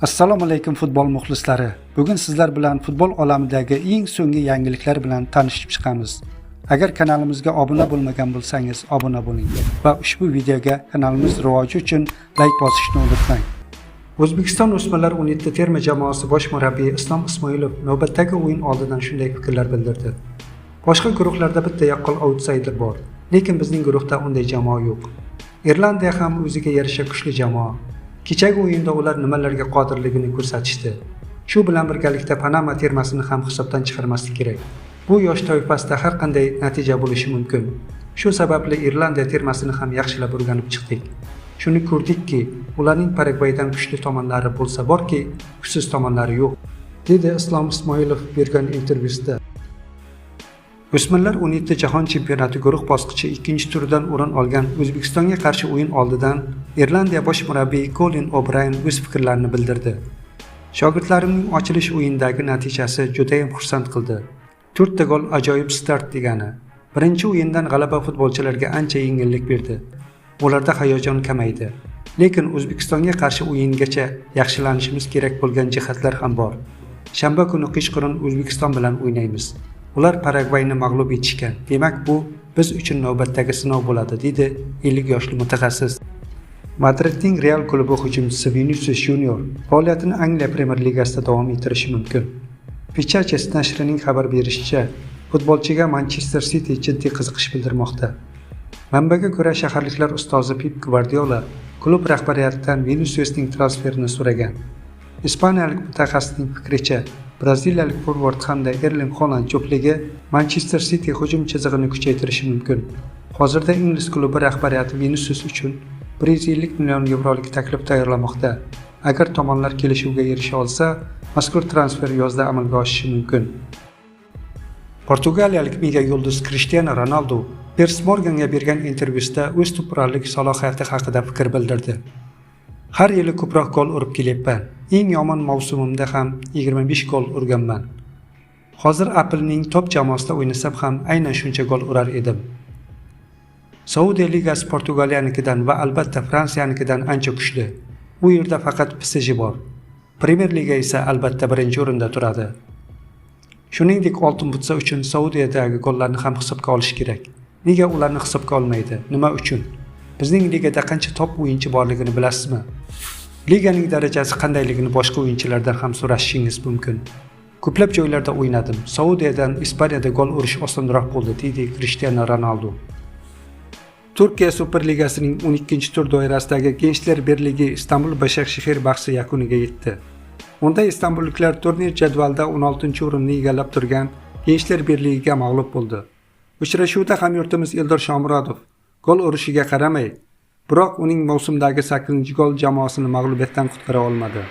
Assalomu alaykum futbol muxlislari. Bugun sizlar bilan futbol olamidagi eng so'nggi yangiliklar bilan tanishib chiqamiz. Agar kanalimizga obuna bo'lmagan bo'lsangiz, obuna bo'ling va ushbu videoga kanalimiz rivoji uchun like bosishni unutmang. O'zbekiston o'smirlar 17 terma jamoasi bosh murabbiyi Islom Ismoilov navbatdagi o'yin oldidan shunday fikrlar bildirdi. Boshqa guruhlarda bitta yaqqol outsider bor, lekin bizning guruhda unday jamoa yo'q. Irlandiya ham o'ziga yarasha kuchli jamoa. Kechagi o'yinda ular nimalarga qodirligini ko'rsatishdi. Shu bilan birgalikda Panama termasini ham hisobdan chiqarmaslik kerak. Bu yosh toifasida har qanday natija bo'lishi mumkin. Shu sababli Irlandiya termasini ham yaxshilab o'rganib chiqdik. Shuni ko'rdikki, ularning Paragvaydan kuchli tomonlari bo'lsa borki, kuchsiz tomonlari yo'q, dedi Islom Ismoilov bergan intervyusida. O'smirlar 17 jahon chempionati guruh bosqichi 2-turidan o'rin olgan O'zbekistonga qarshi o'yin oldidan Irlandiya bosh murabbiyi Colin O'Brien o'z fikrlarini bildirdi. Shogirdlarimning ochilish o'yindagi natijasi juda ham xursand qildi. 4 ta gol ajoyib start degani. Birinchi o'yindan g'alaba futbolchilarga ancha yengillik berdi. Ularda hayajon kamaydi. Lekin O'zbekistonga qarshi o'yingacha yaxshilanishimiz kerak bo'lgan jihatlar ham bor. Shanba kuni kechqurun O'zbekiston bilan o'ynaymiz. Ular Paragvayni mag'lub etishgan. Demak, bu biz uchun navbatdagi sinov bo'ladi, dedi 50 yoshli mutaxassis. Madridning Real klubi hujumchisi Vinicius Junior faoliyatini Angliya Premyer Ligasida davom ettirishi mumkin. Fichajes nashrining xabar berishicha, futbolchiga Manchester City jiddiy qiziqish bildirmoqda. Manbaga ko'ra, shaharliklar ustozi Pep Guardiola klub rahbariyatidan Viniciusning transferini so'ragan. Ispaniyalik mutaxassisning fikricha, braziliyalik forvard hamda Erling Haaland jupligi Manchester City hujum chizig'ini kuchaytirishi mumkin. Hozirda ingliz klubi rahbariyati Vinicius uchun 150 million yevrolik taklif tayyorlamoqda. Agar tomonlar kelishuvga erisha olsa, mazkur transfer yozda amalga oshishi mumkin. Portugaliyalik mega yulduz Cristiano Ronaldo Piers Morganga bergan intervyusida o'z to'purarlik salohiyati haqida fikr bildirdi. Har yili ko'proq gol urib kelyapman. Eng yomon mavsumimda ham 25 gol urganman. Hozir Apple'ning top jamoasida o'ynasam ham aynan shuncha gol urar edim. Saudiya ligasi Portugaliyanikidan va albatta Fransiyanikidan ancha kuchli. U yerda faqat PSG bor. Premier Liga esa albatta birinchi o'rinda turadi. Shuningdek, oltin butsa uchun Saudiyadagi gollarni ham hisobga olish kerak. Nega ularni hisobga olmaydi? Nima uchun? Bizning ligada qancha top o'yinchi borligini bilasizmi? Liganing darajasi qandayligini boshqa o'yinchilardan ham so'rashingiz mumkin. Ko'plab joylarda o'ynadim. Saudiyadan Ispaniyada gol urish osonroq bo'ldi, dedi Cristiano Ronaldo. Turkiya Superligasining 12-tur doirasidagi Gençler Birligi Istanbul Başakşehir bahsi yakuniga yetdi. Unda istanbulliklar turnir jadvalida 16-o'rinni egallab turgan Gençler Birligiga mag'lub bo'ldi. Uchrashuvda hamyurtimiz Eldor Shomurodov gol urishiga qaramay, biroq uning mavsumdagi 8-gol jamoasini mag'lubiyatdan qutqara olmadi.